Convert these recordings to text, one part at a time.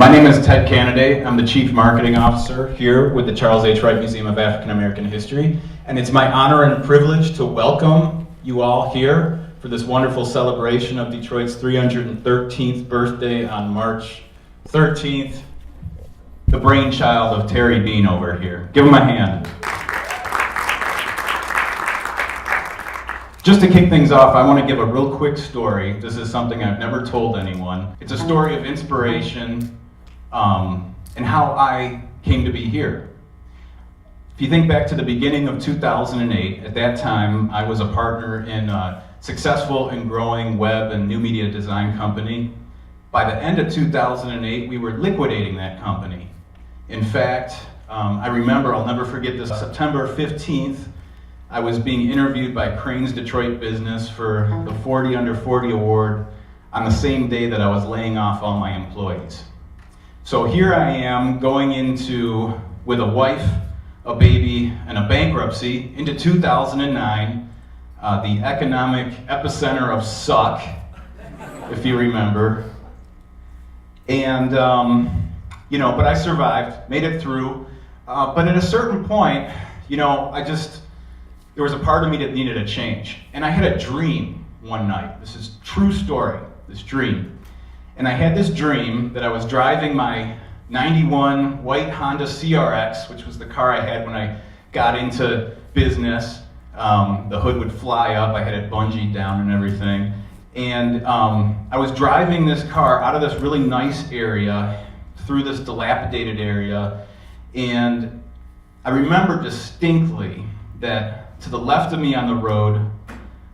My name is Ted Canaday. I'm the Chief Marketing Officer here with the Charles H. Wright Museum of African American History. And it's my honor and privilege to welcome you all here for this wonderful celebration of Detroit's 313th birthday on March 13th. The brainchild of Terry Bean over here. Give him a hand. Just to kick things off, I want to give a real quick story. This is something I've never told anyone. It's a story of inspiration and how I came to be here. If you think back to the beginning of 2008, at that time I was a partner in a successful and growing web and new media design company. By the end of 2008, we were liquidating that company. In fact, I remember, I'll never forget this, September 15th, I was being interviewed by Crane's Detroit Business for the 40 Under 40 award on the same day that I was laying off all my employees. So here I am going into, with a wife, a baby, and a bankruptcy, into 2009, the economic epicenter of suck, if you remember. And, but I survived, made it through. But at a certain point, there was a part of me that needed a change. And I had a dream one night. This is a true story, this dream. And I had this dream that I was driving my 91 white Honda CRX, which was the car I had when I got into business. The hood would fly up, I had it bungeed down and everything. And I was driving this car out of this really nice area, through this dilapidated area. And I remember distinctly that to the left of me on the road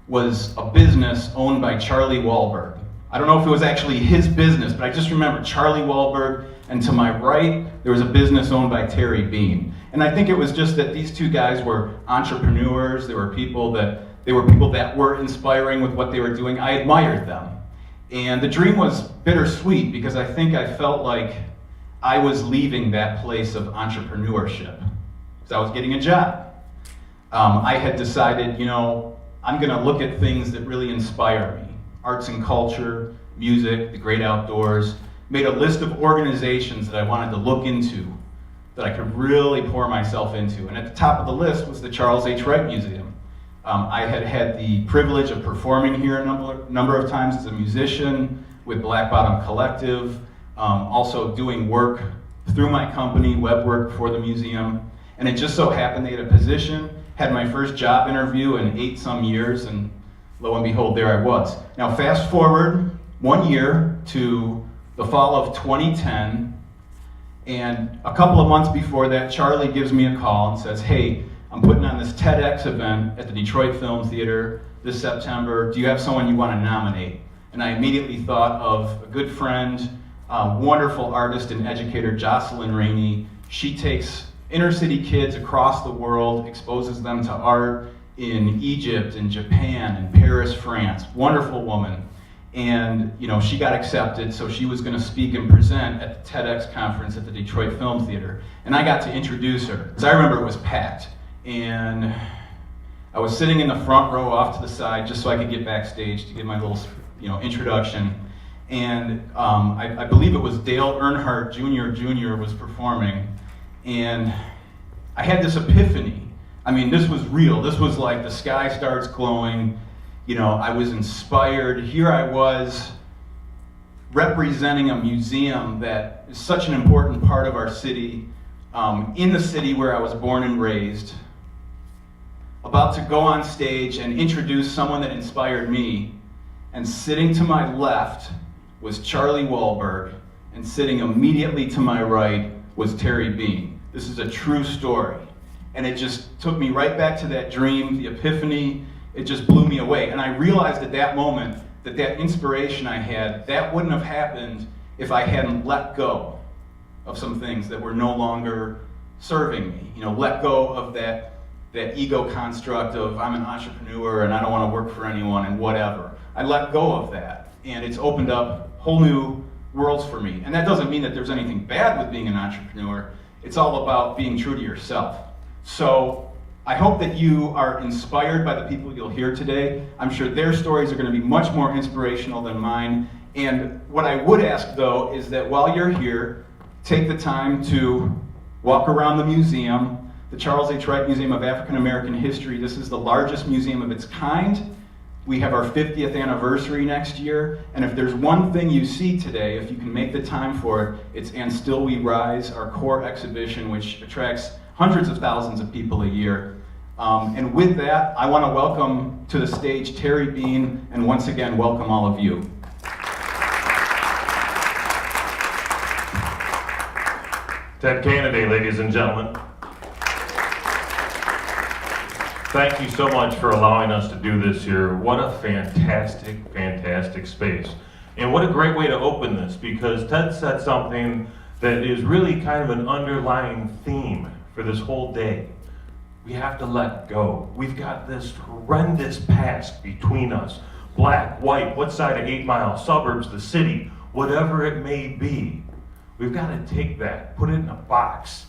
was a business owned by Charlie Wahlberg. I don't know if it was actually his business, but I just remember Charlie Wahlberg, and to my right, there was a business owned by Terry Bean. And I think it was just that these two guys were entrepreneurs. They were people that were inspiring with what they were doing. I admired them. And the dream was bittersweet because I think I felt like I was leaving that place of entrepreneurship because I was getting a job. I had decided, I'm gonna look at things that really inspire me. Arts and culture, music, the great outdoors. Made a list of organizations that I wanted to look into, that I could really pour myself into. And at the top of the list was the Charles H. Wright Museum. I had had the privilege of performing here a number of times as a musician with Black Bottom Collective, also doing work through my company, web work for the museum. And it just so happened they had a position, had my first job interview in 8 some years, and lo and behold, there I was. Now fast forward 1 year to the fall of 2010, and a couple of months before that, Charlie gives me a call and says, hey, I'm putting on this TEDx event at the Detroit Film Theater this September. Do you have someone you want to nominate? And I immediately thought of a good friend, wonderful artist and educator, Jocelyn Rainey. She takes inner city kids across the world, exposes them to art in Egypt and Japan and Paris, France. Wonderful woman. And she got accepted, so she was going to speak and present at the TEDx conference at the Detroit Film Theater. And I got to introduce her, because I remember it was packed. And I was sitting in the front row off to the side just so I could get backstage to give my little introduction. And I believe it was Dale Earnhardt Jr. was performing. And I had this epiphany. I mean, this was real. This was like the sky starts glowing. I was inspired. Here I was representing a museum that is such an important part of our city, in the city where I was born and raised, about to go on stage and introduce someone that inspired me. And sitting to my left was Charlie Wahlberg, and sitting immediately to my right was Terry Bean. This is a true story. And it just took me right back to that dream, the epiphany. It just blew me away. And I realized at that moment that inspiration I had, that wouldn't have happened if I hadn't let go of some things that were no longer serving me. Let go of that ego construct of I'm an entrepreneur and I don't want to work for anyone and whatever. I let go of that. And it's opened up whole new worlds for me. And that doesn't mean that there's anything bad with being an entrepreneur. It's all about being true to yourself. So I hope that you are inspired by the people you'll hear today. I'm sure their stories are going to be much more inspirational than mine. And what I would ask, though, is that while you're here, take the time to walk around the museum, the Charles H. Wright Museum of African American History. This is the largest museum of its kind. We have our 50th anniversary next year, and if there's one thing you see today, if you can make the time for it, it's And Still We Rise, our core exhibition, which attracts hundreds of thousands of people a year. And with that, I want to welcome to the stage Terry Bean, and once again, welcome all of you. Ted Canaday, ladies and gentlemen. Thank you so much for allowing us to do this here. What a fantastic, fantastic space. And what a great way to open this, because Ted said something that is really kind of an underlying theme for this whole day. We have to let go. We've got this horrendous past between us. Black, white, what side of 8 Mile, suburbs, the city, whatever it may be. We've got to take that, put it in a box,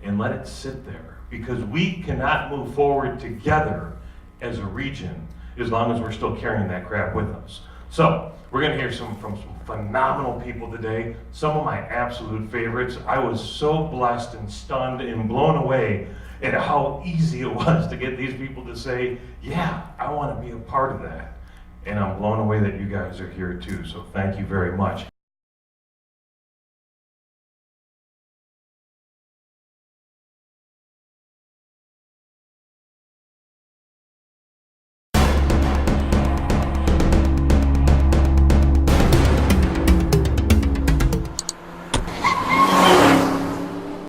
and let it sit there. Because we cannot move forward together as a region as long as we're still carrying that crap with us. So, we're going to hear from some phenomenal people today, some of my absolute favorites. I was so blessed and stunned and blown away at how easy it was to get these people to say, yeah, I want to be a part of that. And I'm blown away that you guys are here too, so thank you very much.